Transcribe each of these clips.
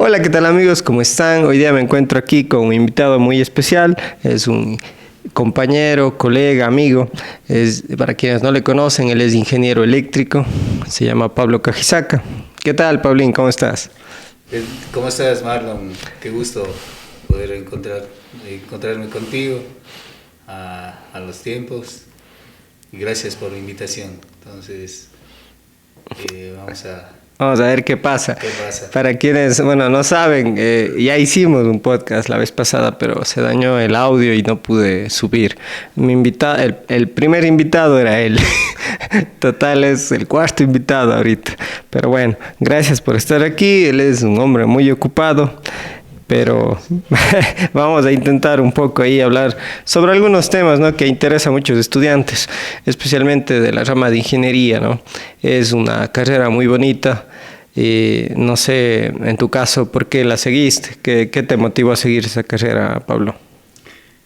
Hola, ¿qué tal amigos? ¿Cómo están? Hoy día me encuentro aquí con un invitado muy especial. Es un compañero, colega, amigo. Para quienes no le conocen, él es ingeniero eléctrico. Se llama Pablo Cajizaca. ¿Qué tal, Pablín? ¿Cómo estás? ¿Cómo estás, Marlon? Qué gusto poder encontrarme contigo a los tiempos y gracias por la invitación. Entonces, Vamos a ver qué pasa. qué pasa. Para quienes, no saben, ya hicimos un podcast la vez pasada, pero se dañó el audio y no pude subir. El primer invitado era él. Total, es el cuarto invitado ahorita. Pero bueno, gracias por estar aquí. Él es un hombre muy ocupado. Pero vamos a intentar un poco ahí hablar sobre algunos temas, ¿no?, que interesan a muchos estudiantes, especialmente de la rama de ingeniería, ¿no? Es una carrera muy bonita y no sé, en tu caso, ¿por qué la seguiste? ¿Qué te motivó a seguir esa carrera, Pablo?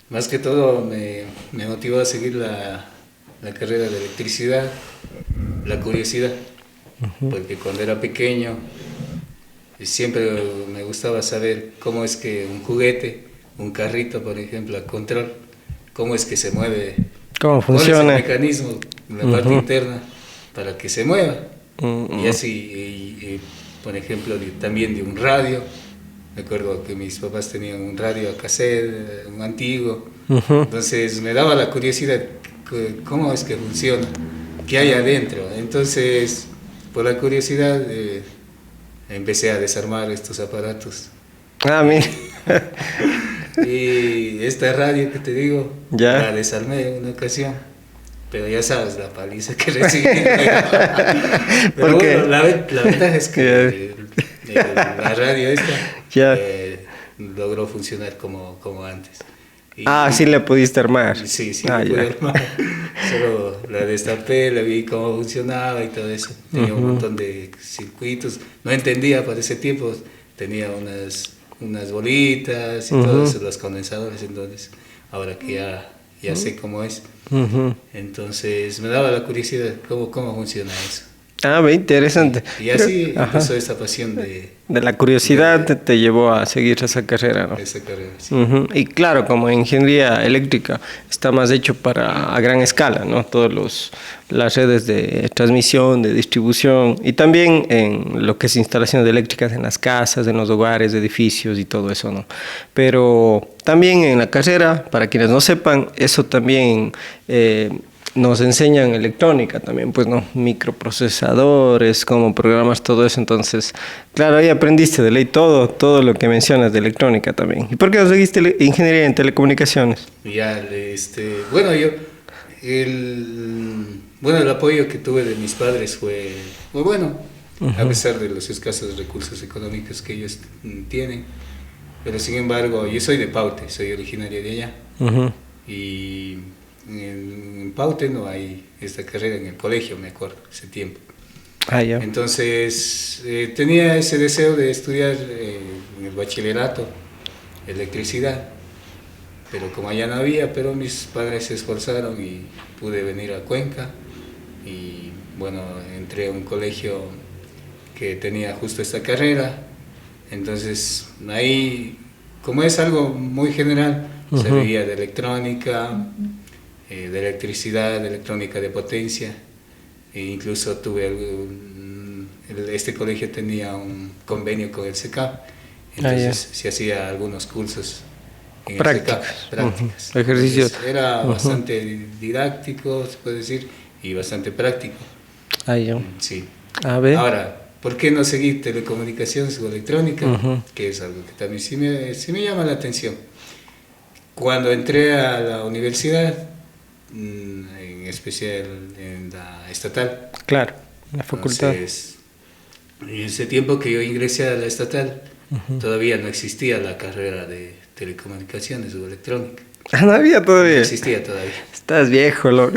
Más que todo me motivó a seguir la carrera de electricidad, la curiosidad, porque cuando era pequeño siempre me gustaba saber cómo es que un juguete, un carrito, por ejemplo, a control, cómo es que se mueve, ¿Cómo cuál es el funciona? mecanismo, la parte interna, para que se mueva. Y así, por ejemplo, también de un radio. Me acuerdo que mis papás tenían un radio a cassette, un antiguo. Entonces me daba la curiosidad, cómo es que funciona, qué hay adentro. Entonces, por la curiosidad, empecé a desarmar estos aparatos. Ah, mira. Y esta radio que te digo, Ya. la desarmé en una ocasión. Pero ya sabes la paliza que recibí. Pero ¿Por qué? bueno, la ventaja es que la radio esta Ya. logró funcionar como antes. Sí le pudiste armar. Sí, sí, Ah, lo pude ya. armar. Solo la destapé, la vi cómo funcionaba y todo eso. Tenía un montón de circuitos. No entendía para ese tiempo. Tenía unas bolitas y todo eso, los condensadores. Entonces, ahora que ya sé cómo es. Entonces, me daba la curiosidad cómo funciona eso. Ve, interesante. Y así Ajá. empezó esta pasión de La curiosidad te llevó a seguir esa carrera, ¿no? esa carrera. Sí. Y claro, como ingeniería eléctrica está más hecho para a gran escala, ¿no? Las redes de transmisión, de distribución y también en lo que es instalaciones eléctricas en las casas, en los hogares, edificios y todo eso, ¿no? Pero también en la carrera, para quienes no sepan, eso también nos enseñan electrónica también, pues, ¿no? Microprocesadores, cómo programas todo eso. Entonces, claro, ahí aprendiste de ley todo lo que mencionas de electrónica también. ¿Y por qué no seguiste ingeniería en telecomunicaciones? Ya, bueno, el apoyo que tuve de mis padres fue muy bueno, a pesar de los escasos recursos económicos que ellos tienen. Pero sin embargo, yo soy de Paute, soy originario de allá. Y en Paute no hay esta carrera en el colegio, me acuerdo, ese tiempo. Ya. Entonces, tenía ese deseo de estudiar en el bachillerato, electricidad. Pero como allá no había, pero mis padres se esforzaron y pude venir a Cuenca. Y bueno, entré a un colegio que tenía justo esta carrera. Entonces, ahí, como es algo muy general, se veía de electrónica, de electricidad, de electrónica de potencia. E incluso este colegio tenía un convenio con el SECAP. Entonces, se hacía algunos cursos en Prácticas. Prácticas. Ejercicios. Entonces, era bastante didáctico, se puede decir, y bastante práctico. Ya. Sí. A ver. Ahora, ¿por qué no seguir telecomunicaciones o electrónica? Que es algo que también sí me llama la atención. Cuando entré a la universidad, en especial en la estatal. Claro, la facultad. Entonces, en ese tiempo que yo ingresé a la estatal, todavía no existía la carrera de telecomunicaciones o electrónica. No había todavía. No existía todavía. Estás viejo, loco.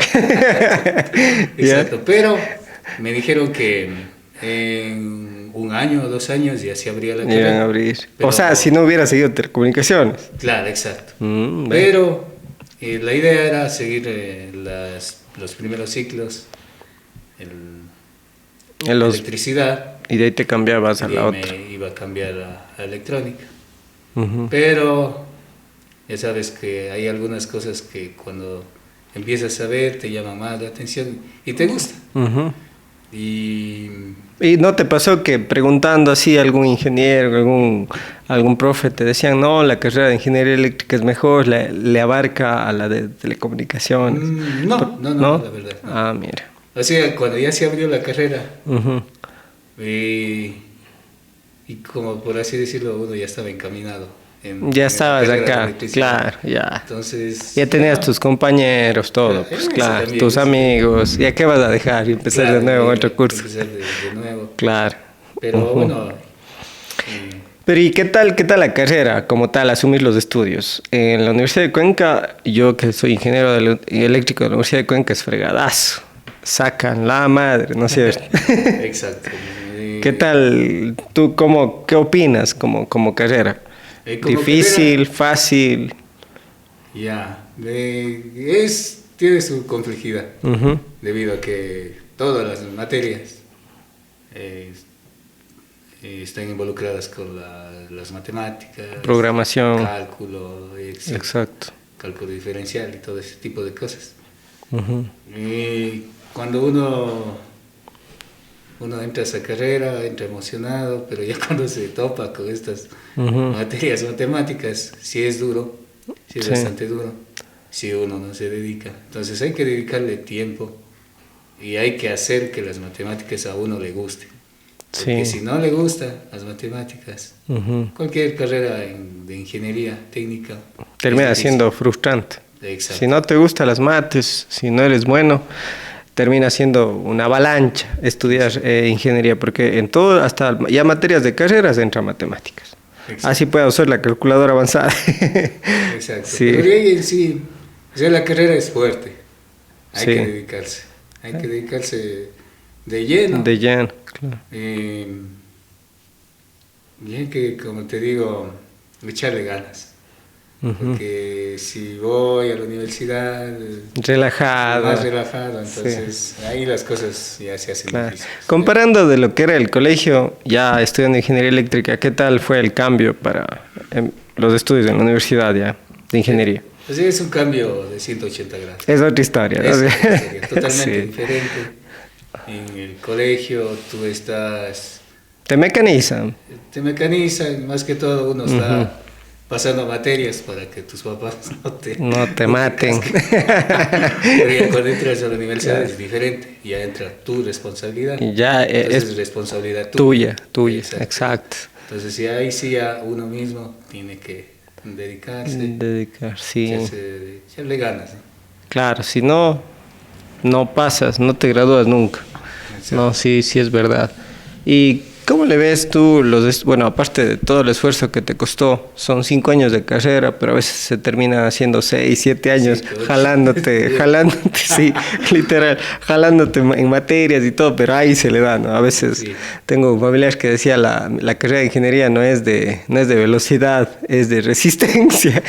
Exacto, pero me dijeron que en un año o 2 años ya se abría la Iban a carrera. abrir. Pero, O sea, si no hubiera seguido telecomunicaciones. claro, exacto. Ve. Pero la idea era seguir los primeros ciclos, En los- electricidad, Y de ahí te cambiabas a la otra. y iba a cambiar a electrónica. Ujú. Pero ya sabes que hay algunas cosas que cuando empiezas a ver te llaman más la atención y te gusta. Ujú. Y ¿Y no te pasó que preguntando así a algún ingeniero, algún profe, te decían, no, la carrera de ingeniería eléctrica es mejor, le abarca a la de telecomunicaciones? no, la verdad. No. Ah, mira. O sea, cuando ya se abrió la carrera, Ujú. y como por así decirlo, uno ya estaba encaminado Ya en esa estabas carrera de acá, electricidad. claro, ya. Entonces, Ya tenías ya, tus compañeros, todo, pues eso claro, también, tus eso también. amigos. ¿Ya qué vas a dejar y empezar Claro, de nuevo en otro curso? empezar de nuevo. Claro. Pero Ujú. bueno, Pero ¿y qué tal la carrera como tal, asumir los estudios? En la Universidad de Cuenca, yo que soy ingeniero eléctrico de la Universidad de Cuenca, es fregadazo. Sacan la madre, ¿no es cierto? exacto. ¿Qué tal? ¿Tú qué opinas como carrera? Como ¿Difícil, carrera, fácil? ya, tiene su complejidad, Ujú. debido a que todas las materias eh, están involucradas con las matemáticas, Programación. cálculo, Exacto. cálculo diferencial y todo ese tipo de cosas. Ujú. Y cuando uno entra a esa carrera, entra emocionado, pero ya cuando se topa con estas Ujú. materias matemáticas, sí es duro, sí es Sí. bastante duro, si uno no se dedica. Entonces hay que dedicarle tiempo y hay que hacer que las matemáticas a uno le gusten. Porque Sí. si no le gustan las matemáticas, Ujú. cualquier carrera de ingeniería técnica es Termina difícil. siendo frustrante. Exacto. Si no te gustan las mates, si no eres bueno, termina siendo una avalancha estudiar ingeniería, porque en todo, hasta ya materias de carreras, entra matemáticas. Exacto. Así puedo usar la calculadora avanzada. Exacto. Sí, Pero de ahí en sí, o sea, la carrera es fuerte. Hay que sí, dedicarse. Hay que dedicarse de lleno. de lleno, claro. Y hay que, como te digo, echarle ganas. Ujú. Porque si voy a la universidad, Relajado. más relajado, Sí. entonces ahí las cosas ya se hacen Claro. difíciles. Comparando de lo que era el colegio, ya estudiando ingeniería eléctrica, ¿qué tal fue el cambio para los estudios en la universidad ya de ingeniería? Pues es un cambio de 180 grados. Es otra historia, ¿no? Es otra historia, totalmente Sí. diferente. En el colegio tú estás, Te mecanizan. te mecanizan, más que todo uno está Ujú. pasando materias para que tus papás No te maten. casquen. Pero ya cuando entras a la universidad es diferente, ya entra tu responsabilidad. Y ya Entonces es responsabilidad tuya, Exacto. exacto. Entonces ya ahí sí ya uno mismo tiene que dedicarse, Dedicar, sí. echarle ganas, ¿no? Claro, si no, no pasas, no te gradúas nunca. Exacto. No, sí, sí es verdad. ¿Y cómo le ves tú bueno, aparte de todo el esfuerzo que te costó, son 5 años de carrera, pero a veces se termina haciendo 6, 7 años 7, 8. jalándote, sí, literal, jalándote en materias y todo, pero ahí se le da, ¿no? A veces Sí. tengo familiares que decía la carrera de ingeniería no es de velocidad, es de resistencia.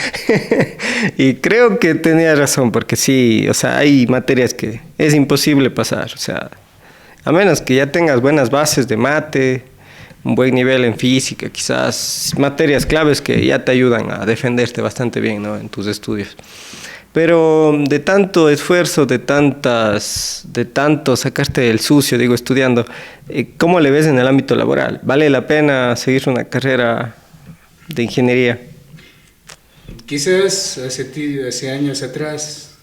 Y creo que tenía razón, porque sí, o sea, hay materias que es imposible pasar, o sea, a menos que ya tengas buenas bases de mate, un buen nivel en física, quizás materias claves que ya te ayudan a defenderte bastante bien, ¿no? En tus estudios. Pero de tanto esfuerzo, de tanto sacarte el sucio, digo, estudiando, ¿cómo le ves en el ámbito laboral? ¿Vale la pena seguir una carrera de ingeniería? Quizás hace años atrás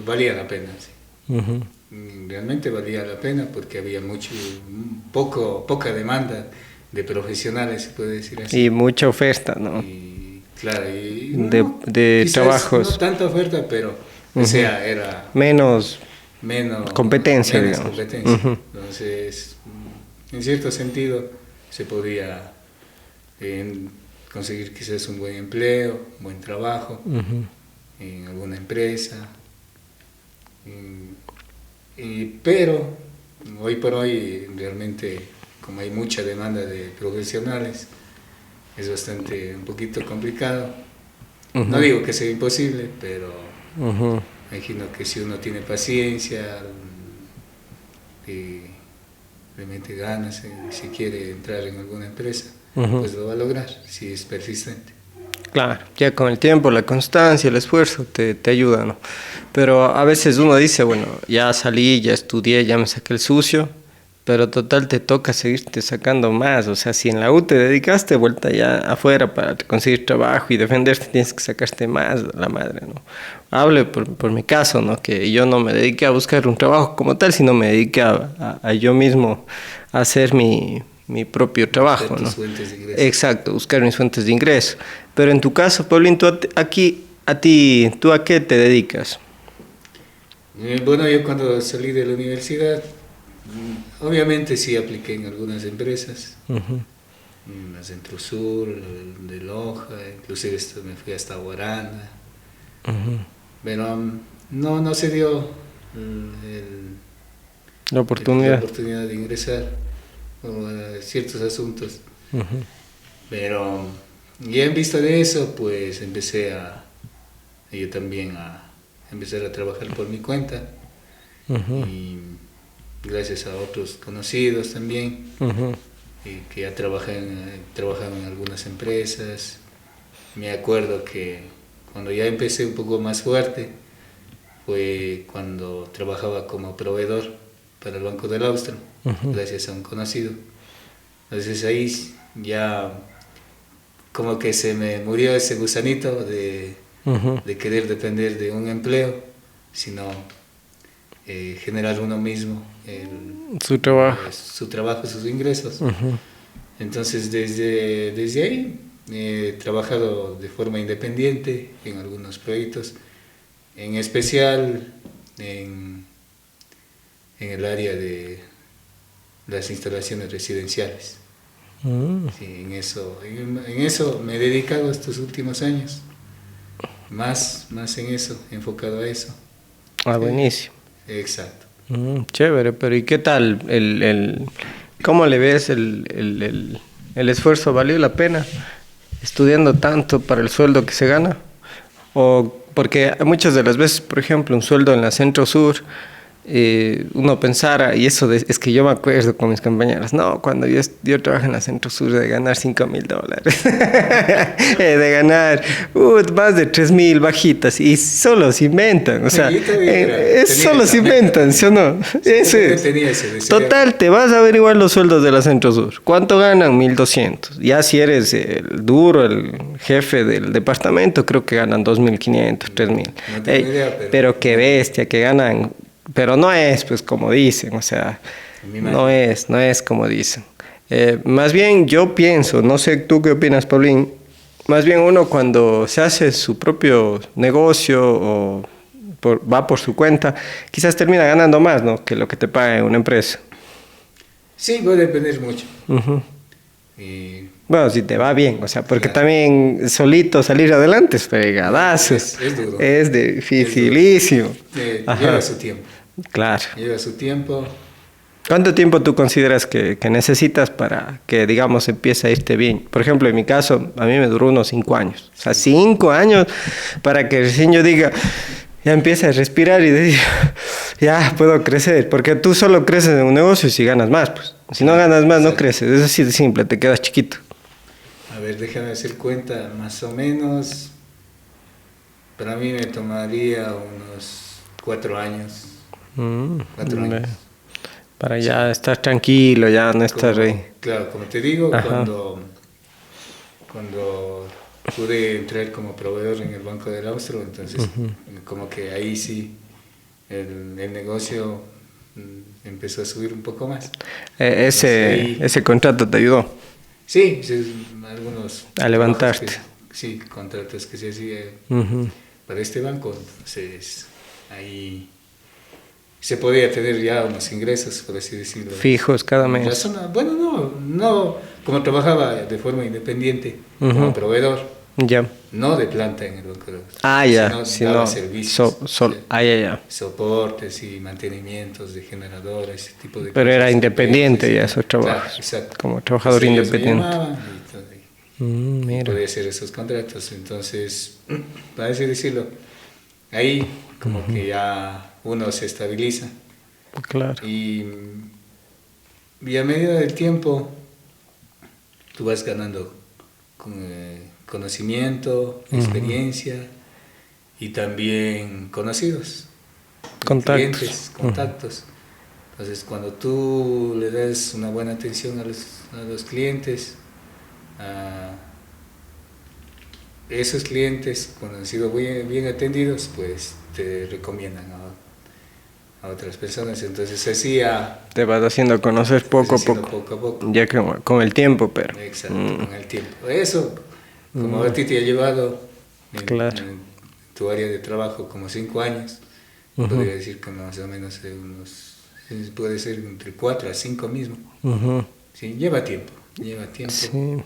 valía la pena, sí. Uh-huh. Realmente valía la pena porque había poca demanda de profesionales, se puede decir así. Y mucha oferta, ¿no? Y claro, De quizás trabajos. no tanta oferta, pero o sea, era menos competencia, digamos. competencia. Uh-huh. Entonces, en cierto sentido, se podía conseguir quizás un buen empleo, un buen trabajo Uh-huh. en alguna empresa. Pero hoy por hoy realmente, como hay mucha demanda de profesionales, es un poquito complicado. Uh-huh. No digo que sea imposible, pero Uh-huh. imagino que si uno tiene paciencia y le mete ganas y si quiere entrar en alguna empresa, pues lo va a lograr si es persistente. Claro, ya con el tiempo, la constancia, el esfuerzo te ayuda, ¿no? Pero a veces uno dice, bueno, ya salí, ya estudié, ya me saqué el sucio, pero total te toca seguirte sacando más. O sea, si en la U te dedicaste, vuelta ya afuera para conseguir trabajo y defenderte, tienes que sacarte más, la madre, ¿no? Hablo por mi caso, ¿no? Que yo no me dediqué a buscar un trabajo como tal, sino me dediqué a yo mismo a hacer mi propio trabajo, Buscar ¿no? tus fuentes de ingreso. Exacto, buscar mis fuentes de ingreso. Pero en tu caso, Paulín, ¿tú a qué te dedicas? Bueno, yo cuando salí de la universidad, obviamente sí apliqué en algunas empresas, Ujú, la Centrosur, de Loja, inclusive me fui hasta Guarana, ujú. pero no se dio La la oportunidad. oportunidad de ingresar a ciertos asuntos. Ujú, Pero ya en vista de eso, pues yo también a empezar a trabajar por mi cuenta ujú, y gracias a otros conocidos también ujú, y que ya trabajan en algunas empresas. Me acuerdo que cuando ya empecé un poco más fuerte fue cuando trabajaba como proveedor para el Banco del Austro, ujú, gracias a un conocido. Entonces ahí ya como que se me murió ese gusanito ujú. de querer depender de un empleo, sino generar uno mismo Su trabajo. su trabajo, sus ingresos. Ujú, Entonces desde ahí he trabajado de forma independiente en algunos proyectos, en especial en el área de las instalaciones residenciales. mm. Sí, en eso me he dedicado estos últimos años, más en eso, enfocado a eso. Ah, Sí, buenísimo. exacto. Chévere, pero ¿y qué tal? ¿Cómo le ves el esfuerzo? ¿Valió la pena estudiando tanto para el sueldo que se gana? O porque muchas de las veces, por ejemplo, un sueldo en la Centro Sur, uno pensara, y es que yo me acuerdo con mis compañeras, no, cuando yo trabajé en la Centro Sur de ganar $5,000, de ganar más de 3,000 bajitas, y solo se inventan, o sea, Yo también tenía solo esa se meta inventan, ¿sí o no? Sí, yo Eso también es. tenía ese deseo. Total, te vas a averiguar los sueldos de la Centro Sur. ¿Cuánto ganan? 1,200. Ya si eres el duro, el jefe del departamento, creo que ganan 2,500, 3,000. No tengo idea, Pero qué bestia, que ganan. Pero no es, pues, como dicen, o sea, me imagino. no es como dicen. Más bien yo pienso, no sé tú qué opinas, Paulín, más bien uno cuando se hace su propio negocio o va por su cuenta, quizás termina ganando más, ¿no? Que lo que te paga en una empresa. Sí, va a depender mucho. Ujú. Y Bueno, si te va bien, o sea, porque claro, también solito salir adelante es fregadazo, es duro. es Es duro. dificilísimo. Ajá, Lleva su tiempo. claro. Lleva su tiempo. ¿Cuánto tiempo tú consideras que necesitas para que, digamos, empiece a irte bien? Por ejemplo, en mi caso, a mí me duró unos 5 años. O sea, 5 años para que recién yo diga, ya empiece a respirar y decir, ya puedo crecer. Porque tú solo creces en un negocio si ganas más, pues. Si no ganas más, no Exacto. creces. Es así de simple, te quedas chiquito. A ver, déjame hacer cuenta, más o menos. Para mí me tomaría unos 4 años. Mm, 4 años. para Sí. ya estar tranquilo, ya no estar ahí. Claro, como te digo, Ajá. cuando pude entrar como proveedor en el Banco del Austro, entonces como que ahí sí el negocio empezó a subir un poco más. Entonces, ahí, Ese contrato te ayudó sí, algunos a trabajos levantarte. sí, contratos que se hacían Ujú. para este banco, entonces ahí se podía tener ya unos ingresos, por así decirlo. Fijos cada mes. Bueno, no, como trabajaba de forma independiente, como proveedor, Ya. no de planta en el Banco de Austro, Ah, ya. sino Si daba no, servicios, ya. soportes y mantenimientos de generadores, ese tipo de Pero cosas. era independiente Sí, ya esos claro, trabajos. exacto. Como trabajador Entonces ellos me independiente. llamaban y todo, y Mira. podía hacer esos contratos. Entonces, para así decirlo, ahí como que ya uno se estabiliza. Claro. Y a medida del tiempo, tú vas ganando conocimiento, experiencia y también conocidos, clientes, contactos. Entonces, cuando tú le das una buena atención a los clientes, esos clientes, cuando han sido bien atendidos, pues te recomiendan a otras personas. Entonces así te vas haciendo conocer poco a poco. Ya que con el tiempo, pero... Exacto, con el tiempo. Eso, como a ti te ha llevado en tu área de trabajo como 5 años, podría decir que más o menos puede ser entre 4 a 5 mismo. Sí, lleva tiempo. Sí.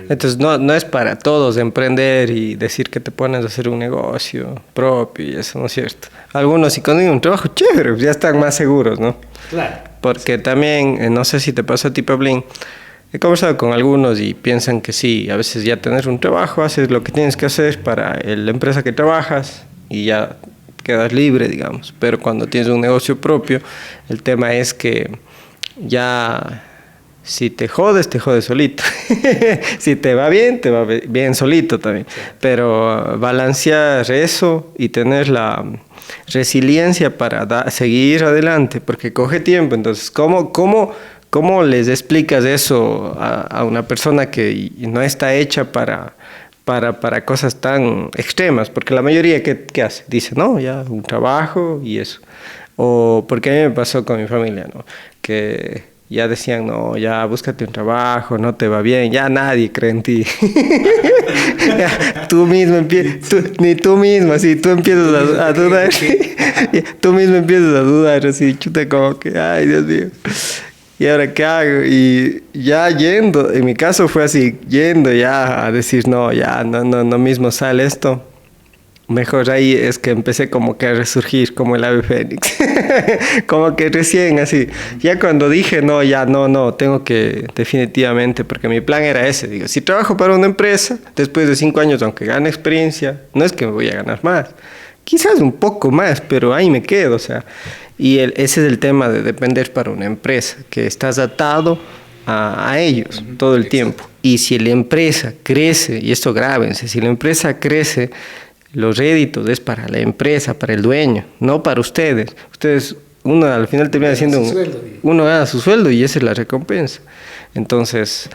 Entonces no es para todos emprender y decir que te pones a hacer un negocio propio y eso no es cierto. Algunos si consiguen un trabajo chévere, ya están más seguros, ¿no? Claro. Porque también, no sé si te pasó a ti, Pablín, he conversado con algunos y piensan que sí, a veces ya tener un trabajo, haces lo que tienes que hacer para la empresa que trabajas y ya quedas libre, digamos. Pero cuando tienes un negocio propio, el tema es que ya... Si te jodes solito. Si te va bien solito también. Sí. Pero balancear eso y tener la resiliencia para seguir adelante, porque coge tiempo. Entonces, ¿cómo les explicas eso a una persona que no está hecha para cosas tan extremas? Porque la mayoría, ¿qué hace? Dice, no, ya, un trabajo y eso. O porque a mí me pasó con mi familia, ¿no? Que... ya decían, no, ya búscate un trabajo, no te va bien, ya nadie cree en ti. Tú mismo ni tú mismo, así, tú empiezas a dudar. Tú mismo empiezas a dudar, así, chuta, como que, ay, Dios mío. ¿Y ahora qué hago? Y ya yendo, en mi caso fue así, yendo ya a decir, no, ya, no mismo sale esto. Mejor ahí es que empecé como que a resurgir como el ave fénix. Como que recién así. Ya cuando dije, no, ya no, tengo que definitivamente, porque mi plan era ese. Digo, si trabajo para una empresa, después de 5 años, aunque gane experiencia, no es que me voy a ganar más. Quizás un poco más, pero ahí me quedo, o sea. Y ese es el tema de depender para una empresa, que estás atado a ellos todo el tiempo. Y si la empresa crece, y esto grábense, si la empresa crece, los réditos es para la empresa, para el dueño, no para ustedes. Uno al final termina siendo uno gana su sueldo y esa es la recompensa. Entonces,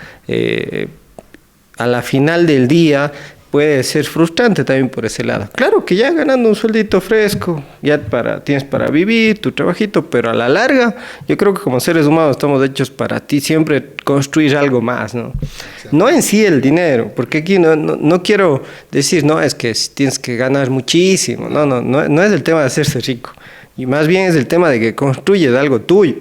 a la final del día puede ser frustrante también por ese lado. Claro que ya ganando un sueldito fresco, ya tienes para vivir tu trabajito, pero a la larga, yo creo que como seres humanos estamos hechos para ti siempre construir algo más, ¿no? No en sí el dinero, porque aquí no quiero decir, no, es que tienes que ganar muchísimo, no es el tema de hacerse rico, y más bien es el tema de que construyes algo tuyo.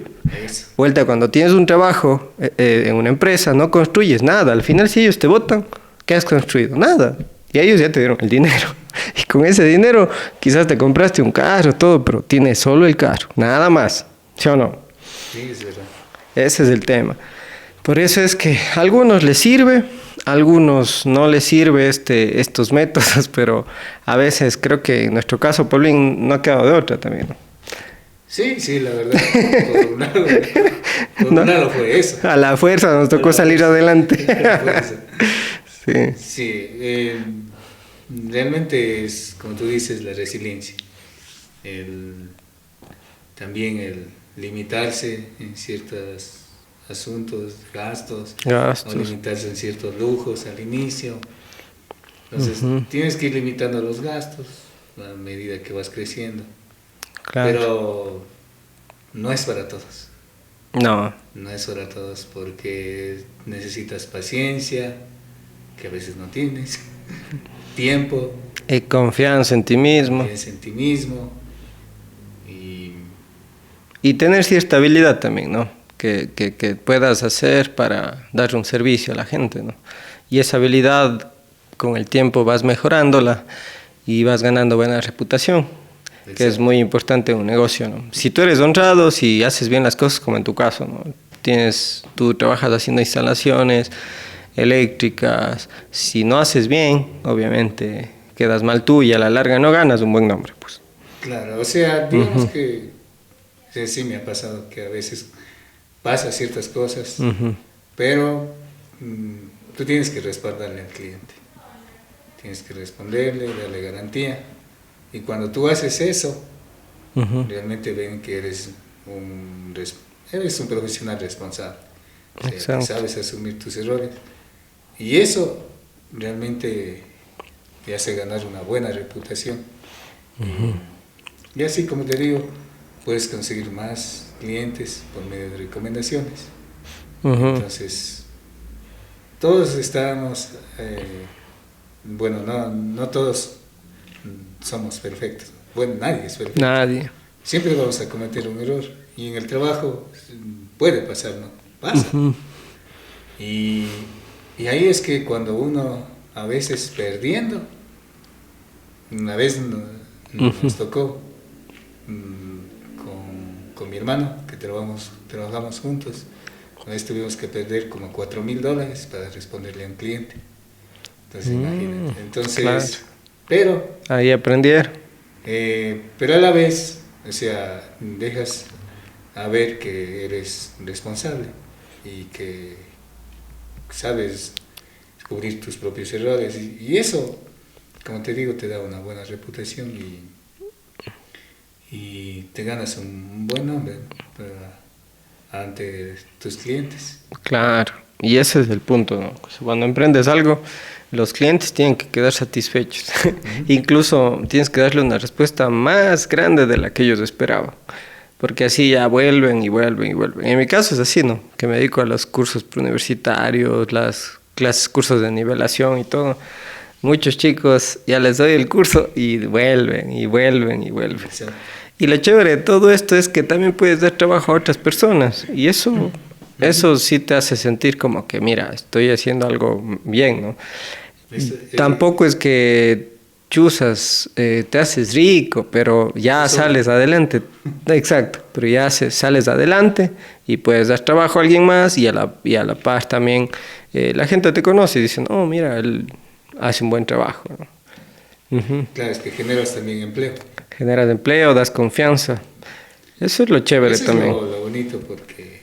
Eso. Vuelta, cuando tienes un trabajo en una empresa, no construyes nada, al final si ellos te votan, ¿qué has construido? Nada. Y ellos ya te dieron el dinero. Y con ese dinero quizás te compraste un carro, todo, pero tienes solo el carro, nada más. ¿Sí o no? Sí, es verdad. Ese es el tema. Por eso es que a algunos les sirve, a algunos no les sirve estos métodos, pero a veces creo que en nuestro caso, Paulín, no ha quedado de otra también, ¿no? Sí, la verdad. Por un lado fue eso. A la fuerza nos tocó salir adelante. Sí, realmente es, como tú dices, la resiliencia. También el limitarse en ciertos asuntos, gastos. O limitarse en ciertos lujos al inicio. Entonces, tienes que ir limitando los gastos a medida que vas creciendo. Claro. Pero no es para todos. No es para todos porque necesitas paciencia, que a veces no tienes, tiempo. Y confianza en ti mismo. Y tener cierta habilidad también, ¿no? Que puedas hacer para dar un servicio a la gente, ¿no? Y esa habilidad con el tiempo vas mejorándola y vas ganando buena reputación. Exacto. Que es muy importante en un negocio, ¿no? Si tú eres honrado, si haces bien las cosas, como en tu caso, ¿no? Tú trabajas haciendo instalaciones eléctricas, si no haces bien, obviamente quedas mal tú y a la larga no ganas un buen nombre, pues. Claro, o sea, digamos que sí me ha pasado que a veces pasa ciertas cosas, pero tú tienes que respaldarle al cliente. Tienes que responderle, darle garantía. Y cuando tú haces eso, realmente ven que eres un profesional responsable. O sea, que sabes asumir tus errores. Y eso realmente te hace ganar una buena reputación. Y así, como te digo, puedes conseguir más clientes por medio de recomendaciones. Entonces, todos estamos, bueno, no todos somos perfectos. Bueno, nadie es perfecto. Nadie. Siempre vamos a cometer un error. Y en el trabajo puede pasar, ¿no? Pasa. Y ahí es que cuando uno, a veces perdiendo, una vez nos tocó con mi hermano, que trabajamos juntos, una vez tuvimos que perder como $4,000 para responderle a un cliente. Entonces, imagínate. Entonces, claro. Pero... ahí aprendieron. Pero a la vez, o sea, dejas a ver que eres responsable y que sabes descubrir tus propios errores. Y eso, como te digo, te da una buena reputación y te ganas un buen nombre ante tus clientes. Claro, y ese es el punto, ¿no? Cuando emprendes algo, los clientes tienen que quedar satisfechos. Incluso tienes que darle una respuesta más grande de la que ellos esperaban. Porque así ya vuelven y vuelven y vuelven. En mi caso es así, ¿no? Que me dedico a los cursos preuniversitarios, las clases, cursos de nivelación y todo. Muchos chicos ya les doy el curso y vuelven y vuelven y vuelven. Sí. Y lo chévere de todo esto es que también puedes dar trabajo a otras personas. Y eso sí te hace sentir como que, mira, estoy haciendo algo bien, ¿no? Tampoco es que chuzas, te haces rico, pero ya sales adelante. Exacto, pero ya sales adelante y puedes dar trabajo a alguien más y a la par también la gente te conoce y dicen, oh, mira, él hace un buen trabajo, ¿no? Claro, es que generas también empleo. Generas empleo, das confianza. Eso es lo chévere también. Eso es lo bonito, porque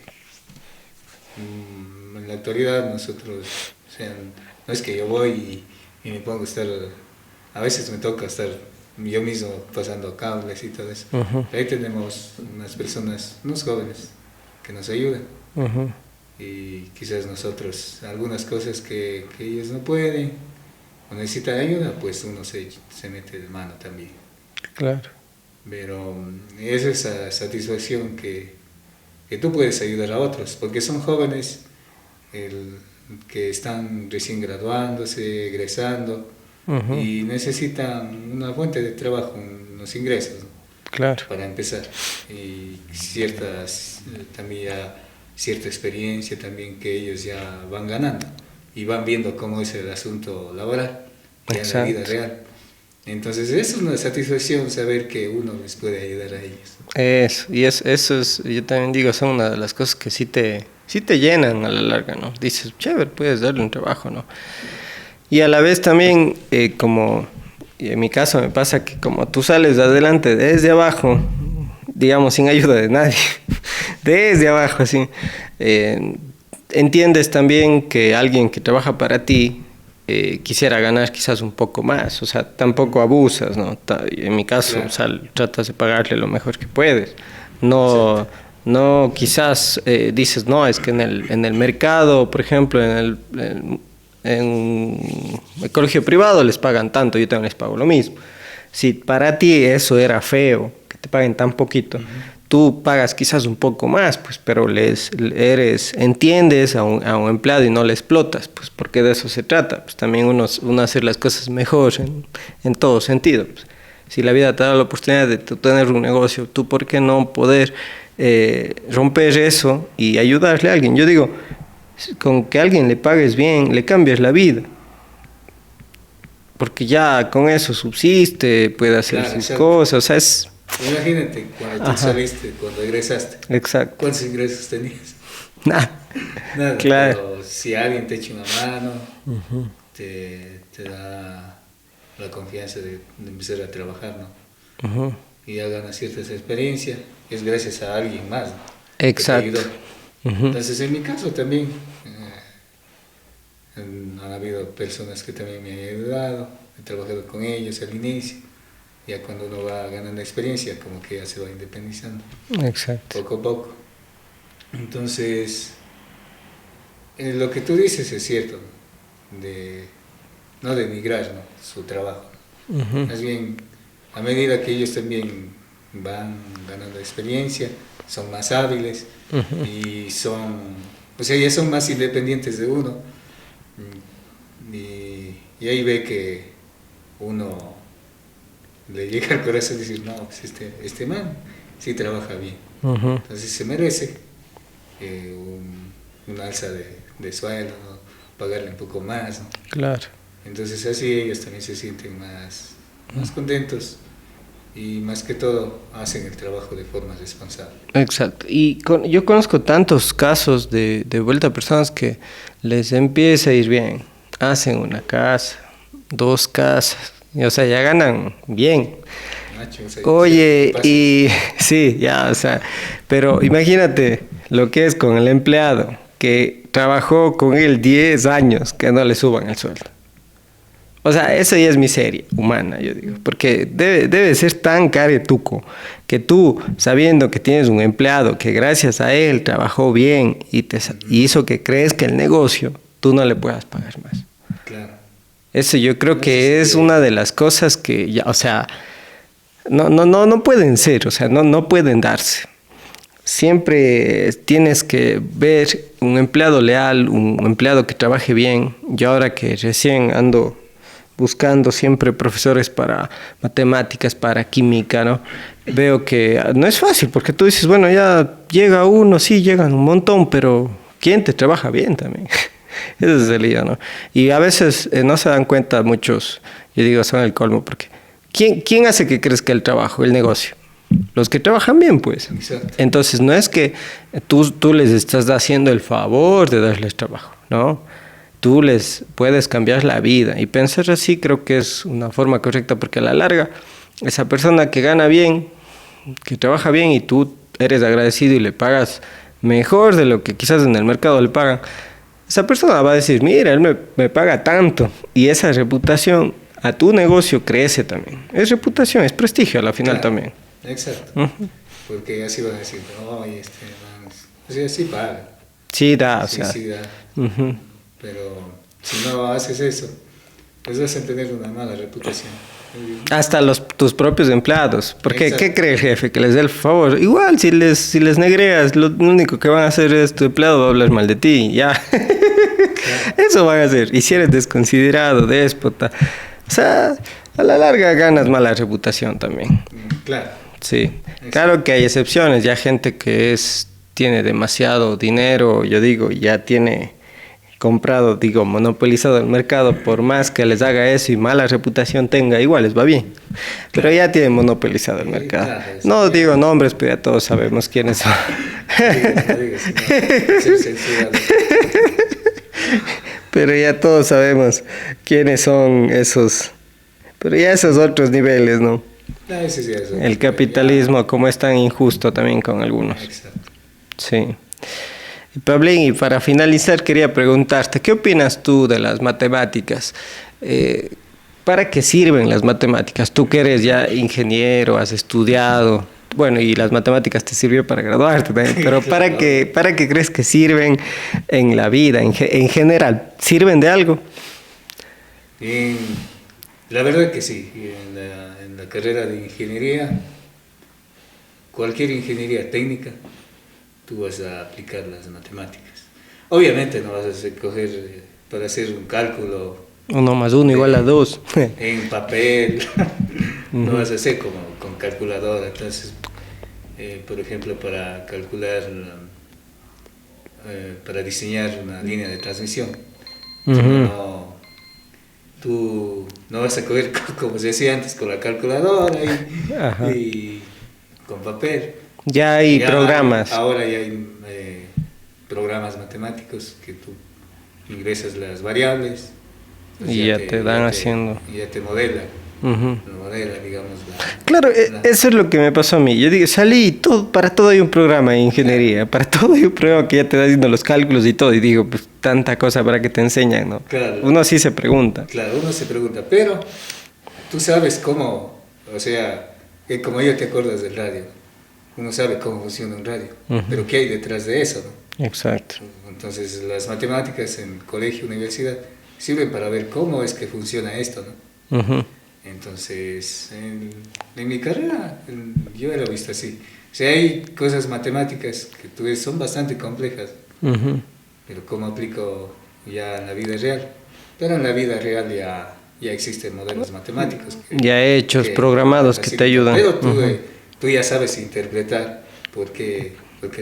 en la actualidad nosotros, o sea, no es que yo voy y me pongo a estar, a veces me toca estar yo mismo pasando cables y todo eso. Ahí tenemos unas personas, unos jóvenes, que nos ayudan. Y quizás nosotros, algunas cosas que ellos no pueden o necesitan ayuda, pues uno se mete de mano también. Claro. Pero es esa satisfacción que tú puedes ayudar a otros, porque son jóvenes que están recién graduándose, egresando, y necesitan una fuente de trabajo, unos ingresos, ¿no? Claro. Para empezar. Y también ya cierta experiencia también que ellos ya van ganando y van viendo cómo es el asunto laboral ya en la vida real. Entonces es una satisfacción saber que uno les puede ayudar a ellos. Eso es, yo también digo, son una de las cosas que sí te llenan a la larga, ¿no? Dices, chévere, puedes darle un trabajo, ¿no? Y a la vez también, como en mi caso me pasa que como tú sales adelante desde abajo, digamos, sin ayuda de nadie, desde abajo, así, entiendes también que alguien que trabaja para ti quisiera ganar quizás un poco más, o sea, tampoco abusas, ¿no? En mi caso, claro. O sea, tratas de pagarle lo mejor que puedes. No quizás dices, no, es que en el mercado, por ejemplo, en el colegio privado les pagan tanto, yo también les pago lo mismo. Si para ti eso era feo, que te paguen tan poquito, tú pagas quizás un poco más, pues, pero entiendes a un empleado y no le explotas, pues, porque de eso se trata. Pues también uno hacer las cosas mejor en todo sentido. Pues, si la vida te da la oportunidad de tener un negocio, tú, ¿por qué no poder romper eso y ayudarle a alguien? Yo digo, con que a alguien le pagues bien, le cambias la vida. Porque ya con eso subsiste, puede hacer sus cosas, o sea, es... Imagínate, cuando tú saliste, cuando egresaste, exacto. ¿Cuántos ingresos tenías? Nada. Claro. Pero si alguien te echa una mano, te da la confianza de empezar a trabajar, ¿no? Y ya ganas ciertas experiencias, es gracias a alguien más, ¿no? Exacto. Que te ayudó. Entonces, en mi caso también, Han habido personas que también me han ayudado, he trabajado con ellos al inicio, ya cuando uno va ganando experiencia, como que ya se va independizando. Exacto. Poco a poco. Entonces, lo que tú dices es cierto, de no denigrar, ¿no?, su trabajo. Uh-huh. Más bien, a medida que ellos también van ganando experiencia, son más hábiles Uh-huh. y o sea, ya son más independientes de uno. Y ahí ve que uno le llega al corazón decir, no, pues este man sí trabaja bien. Uh-huh. Entonces se merece un alza de sueldo, ¿no?, pagarle un poco más, ¿no? Claro. Entonces así ellos también se sienten más contentos y más que todo hacen el trabajo de forma responsable. Exacto. Y yo conozco tantos casos de vuelta a personas que les empieza a ir bien. Hacen una casa, 2 casas, y, o sea, ya ganan bien. Nacho, o sea, Oye, y sí, ya, o sea, pero imagínate lo que es con el empleado que trabajó con él 10 años, que no le suban el sueldo. O sea, esa ya es miseria humana, yo digo, porque debe ser tan caretuco que tú, sabiendo que tienes un empleado que gracias a él trabajó bien y hizo que crezca el negocio, tú no le puedas pagar más. Claro. Eso yo creo que es una de las cosas que ya, o sea, no pueden ser, o sea, no pueden darse. Siempre tienes que ver un empleado leal, un empleado que trabaje bien. Yo ahora que recién ando buscando siempre profesores para matemáticas, para química, ¿no? Veo que no es fácil, porque tú dices, bueno, ya llega uno, sí, llegan un montón, pero ¿quién te trabaja bien también? Ese es el lío, ¿no? Y a veces no se dan cuenta muchos, yo digo, son el colmo, porque ¿quién hace que crezca el trabajo, el negocio? Los que trabajan bien, pues. Exacto. Entonces, no es que tú les estás haciendo el favor de darles trabajo, ¿no? Tú les puedes cambiar la vida. Y pensar así creo que es una forma correcta, porque a la larga, esa persona que gana bien, que trabaja bien y tú eres agradecido y le pagas mejor de lo que quizás en el mercado le pagan, esa persona va a decir, mira, él me paga tanto. Y esa reputación a tu negocio crece también. Es reputación, es prestigio a la final, claro, también. Exacto. Uh-huh. Porque así van a decir, oye, o sea, sí paga. Sí da, sí, o sea. Sí da. Uh-huh. Pero si no haces eso, pues vas a tener una mala reputación. Hasta tus propios empleados. Porque, exacto, ¿qué cree el jefe? Que les dé el favor. Igual, si les negreas, lo único que van a hacer es tu empleado va a hablar mal de ti. Ya. Claro. Eso van a hacer. Y si eres desconsiderado, déspota. O sea, a la larga ganas mala reputación también. Claro. Sí. Exacto. Claro que hay excepciones. Ya gente que tiene demasiado dinero, yo digo, ya tiene comprado, digo, monopolizado el mercado, por más que les haga eso y mala reputación tenga, igual les va bien. Pero ya tienen monopolizado el mercado. Claro, no digo nombres, pero ya todos sabemos quiénes son. Pero ya todos sabemos quiénes son esos. Pero ya esos otros niveles, ¿no? El capitalismo, como es tan injusto también con algunos. Exacto. Sí. Pablín, y para finalizar quería preguntarte, ¿qué opinas tú de las matemáticas? ¿Para qué sirven las matemáticas? Tú que eres ya ingeniero, has estudiado, bueno, y las matemáticas te sirvió para graduarte también, pero ¿para qué crees que sirven en la vida, en general? ¿Sirven de algo? La verdad que sí. En la carrera de ingeniería, cualquier ingeniería técnica, tú vas a aplicar las matemáticas. Obviamente no vas a coger para hacer un cálculo 1 más 1 igual a 2 en papel. No vas a hacer como con calculadora. Entonces, por ejemplo, para calcular, para diseñar una línea de transmisión, tú no vas a coger, como se decía antes, con la calculadora y con papel. Ya hay programas. Ahora ya hay programas matemáticos que tú ingresas las variables y ya te dan haciendo. Y ya te modela la manera, digamos. Claro, eso es lo que me pasó a mí. Yo digo, salí, para todo hay un programa de ingeniería, para todo hay un programa que ya te da haciendo los cálculos y todo, y digo, pues tanta cosa para que te enseñan, ¿no? Claro. Uno sí se pregunta. Claro, uno se pregunta, pero tú sabes cómo, o sea, como yo te acuerdas del radio, uno sabe cómo funciona un radio, pero ¿qué hay detrás de eso, no? Exacto. Entonces, las matemáticas en colegio, universidad, sirven para ver cómo es que funciona esto, ¿no? Entonces, en mi carrera, yo lo he visto así. O sea, hay cosas matemáticas que tú ves, son bastante complejas, pero ¿cómo aplico ya en la vida real? Pero en la vida real ya existen modelos matemáticos. Ya hechos, programados que te ayudan. Pero tú ya sabes interpretar por qué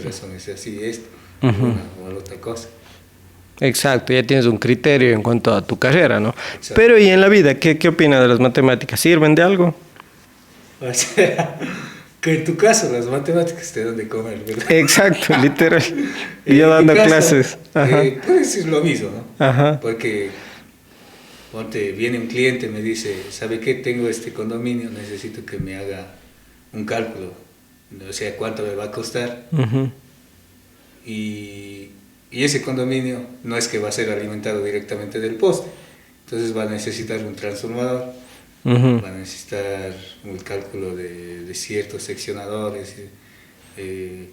razón es así esto, una o otra cosa. Exacto, ya tienes un criterio en cuanto a tu carrera, ¿no? Exacto. Pero ¿y en la vida? ¿Qué opinas de las matemáticas? ¿Sirven de algo? O sea, que en tu caso las matemáticas te dan de comer, ¿verdad? Exacto, literal. Y yo dando clases. Puedes decir lo mismo, ¿no? Ajá. Porque viene un cliente y me dice, ¿sabe qué? Tengo este condominio, necesito que me haga un cálculo, o sea, cuánto me va a costar. Y ese condominio no es que va a ser alimentado directamente del poste, entonces va a necesitar un transformador, va a necesitar un cálculo de ciertos seccionadores,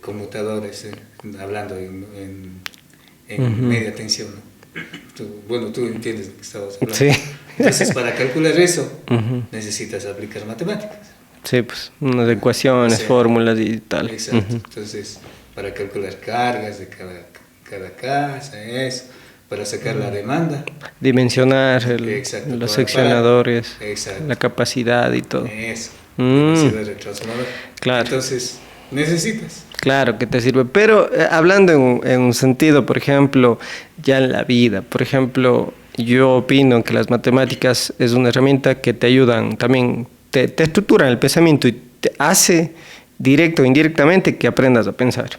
conmutadores, hablando en media tensión, ¿no? Tú entiendes lo que estamos hablando. Sí. Entonces, para calcular eso, necesitas aplicar matemáticas. Sí, pues unas ecuaciones, fórmulas y tal. Exacto. Entonces, para calcular cargas de cada casa, eso, para sacar la demanda. Dimensionar los seccionadores, la capacidad y todo. Eso, capacidad del transformador. Claro. Entonces, necesitas. Claro que te sirve, pero hablando en un sentido, por ejemplo, ya en la vida, por ejemplo, yo opino que las matemáticas es una herramienta que te ayudan también, te estructuran el pensamiento y te hace directo o indirectamente que aprendas a pensar.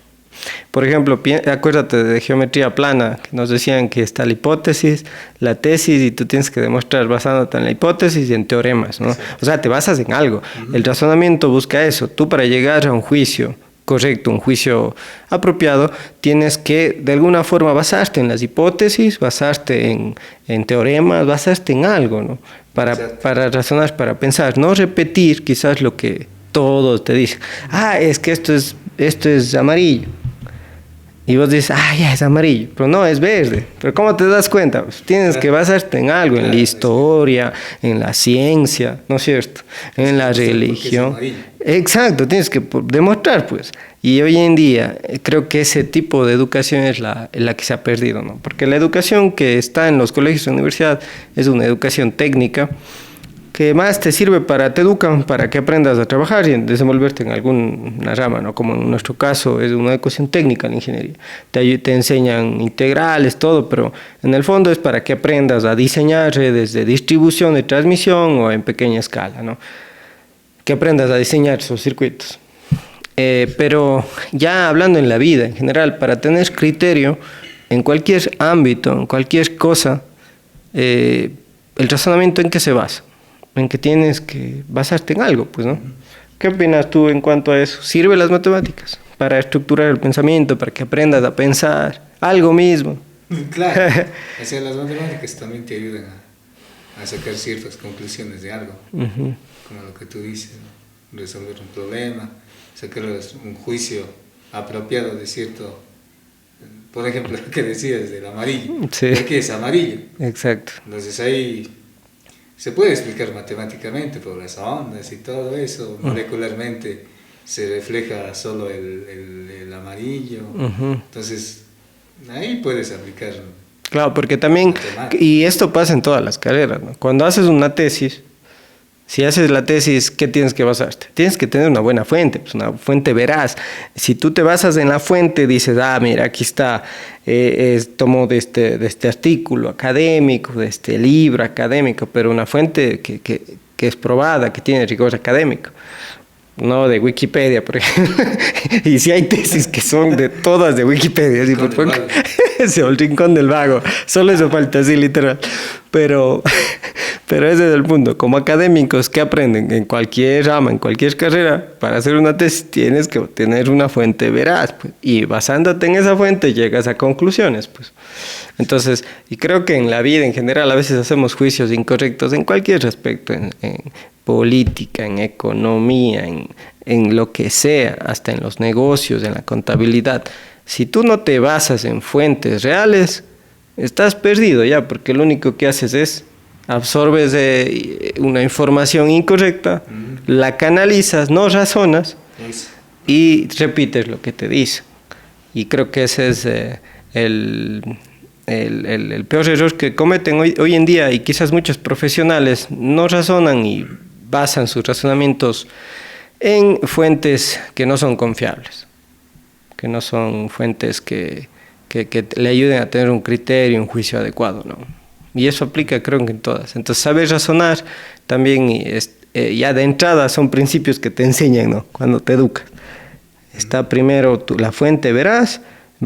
Por ejemplo, acuérdate de geometría plana, que nos decían que está la hipótesis, la tesis, y tú tienes que demostrar basándote en la hipótesis y en teoremas, ¿no? O sea, te basas en algo. El razonamiento busca eso. Tú, para llegar a un juicio correcto, un juicio apropiado, tienes que de alguna forma basarte en las hipótesis, basarte en teoremas, basarte en algo, ¿no? Para razonar, para pensar, no repetir quizás lo que todos te dicen. Es que esto es amarillo. Y vos dices, ya es amarillo, pero no, es verde. Pero ¿cómo te das cuenta? Pues tienes que basarte en algo, en la historia, en la ciencia, ¿no es cierto? En la religión. Exacto, tienes que demostrar, pues. Y hoy en día creo que ese tipo de educación es la que se ha perdido, ¿no? Porque la educación que está en los colegios y universidad es una educación técnica que más te sirve te educan para que aprendas a trabajar y desenvolverte en alguna rama, ¿no? Como en nuestro caso es una educación técnica en la ingeniería. Te enseñan integrales, todo, pero en el fondo es para que aprendas a diseñar redes de distribución, de transmisión o en pequeña escala, ¿no? Que aprendas a diseñar esos circuitos. Pero ya hablando en la vida en general, para tener criterio en cualquier ámbito, en cualquier cosa, el razonamiento, ¿en qué se basa? En que tienes que basarte en algo, pues, ¿no? ¿Qué opinas tú en cuanto a eso? ¿Sirven las matemáticas para estructurar el pensamiento, para que aprendas a pensar algo mismo? Claro, o sea, las matemáticas también te ayudan a sacar ciertas conclusiones de algo, como lo que tú dices, ¿no? Resolver un problema, sacar un juicio apropiado de cierto, por ejemplo, lo que decías del amarillo. Sí. ¿Por qué es amarillo? Exacto. Entonces ahí se puede explicar matemáticamente por las ondas y todo eso, molecularmente se refleja solo el amarillo, entonces ahí puedes aplicar. Claro, porque también, y esto pasa en todas las carreras, ¿no? Cuando haces una tesis, si haces la tesis, ¿qué tienes que basarte? Tienes que tener una buena fuente, pues una fuente veraz. Si tú te basas en la fuente, dices, mira, aquí está, tomo de este artículo académico, de este libro académico, pero una fuente que es probada, que tiene rigor académico. No de Wikipedia, por ejemplo. Y si hay tesis que son todas de Wikipedia, así por poco. El rincón del vago. Solo eso falta, así literal. Pero Pero ese es el punto. Como académicos que aprenden en cualquier rama, en cualquier carrera, para hacer una tesis tienes que tener una fuente veraz, pues, y basándote en esa fuente llegas a conclusiones, pues. Entonces, y creo que en la vida en general a veces hacemos juicios incorrectos en cualquier aspecto, en política, en economía, en lo que sea, hasta en los negocios, en la contabilidad. Si tú no te basas en fuentes reales, estás perdido ya, porque lo único que haces es absorbes una información incorrecta, la canalizas, no razonas y repites lo que te dice. Y creo que ese es el peor error que cometen hoy en día, y quizás muchos profesionales no razonan y basan sus razonamientos en fuentes que no son confiables, que no son fuentes que le ayuden a tener un criterio, un juicio adecuado, ¿no? Y eso aplica, creo, que en todas. Entonces, saber razonar también, ya de entrada, son principios que te enseñan, ¿no? Cuando te educas. Está primero la fuente veraz,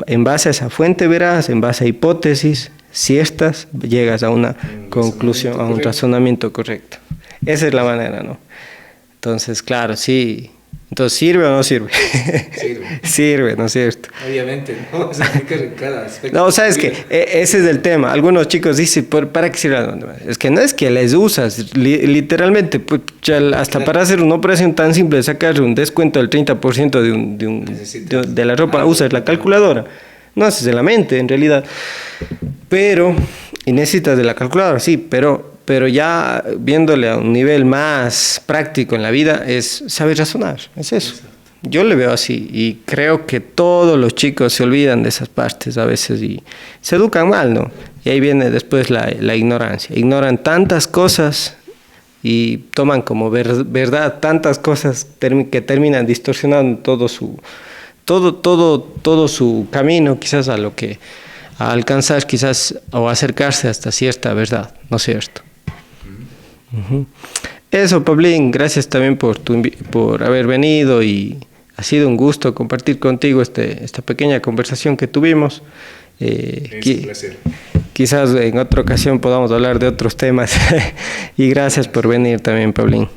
en base a esa fuente veraz, en base a hipótesis, si estas, llegas a una conclusión, a un razonamiento correcto. Esa es la manera, ¿no? Entonces, claro, sí. Entonces, ¿sirve o no sirve? Sirve. Sirve, ¿no es cierto? Obviamente, ¿no? Se aplica en cada aspecto. No, ¿sabes qué? Ese es el tema. Algunos chicos dicen, ¿para qué sirve? Es que no es que les usas, literalmente, pues, hasta claro, para hacer una operación tan simple, sacar un descuento del 30% de la ropa, usas la calculadora. No haces de la mente, en realidad. Pero, y necesitas de la calculadora, sí, pero ya viéndole a un nivel más práctico en la vida, es saber razonar, es eso. Exacto. Yo le veo así, y creo que todos los chicos se olvidan de esas partes a veces y se educan mal, ¿no? Y ahí viene después la ignorancia. Ignoran tantas cosas y toman como verdad tantas cosas que terminan distorsionando todo su camino, quizás a alcanzar, quizás, o acercarse hasta cierta verdad, ¿no es cierto? Uh-huh. Eso, Pablín, gracias también por haber venido, y ha sido un gusto compartir contigo esta pequeña conversación que tuvimos. Es un placer. Quizás en otra ocasión podamos hablar de otros temas. Y gracias por venir también, Pablín.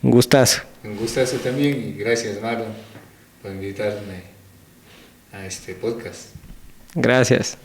Un gustazo. Un gustazo también, y gracias, Marlon, por invitarme a este podcast. Gracias.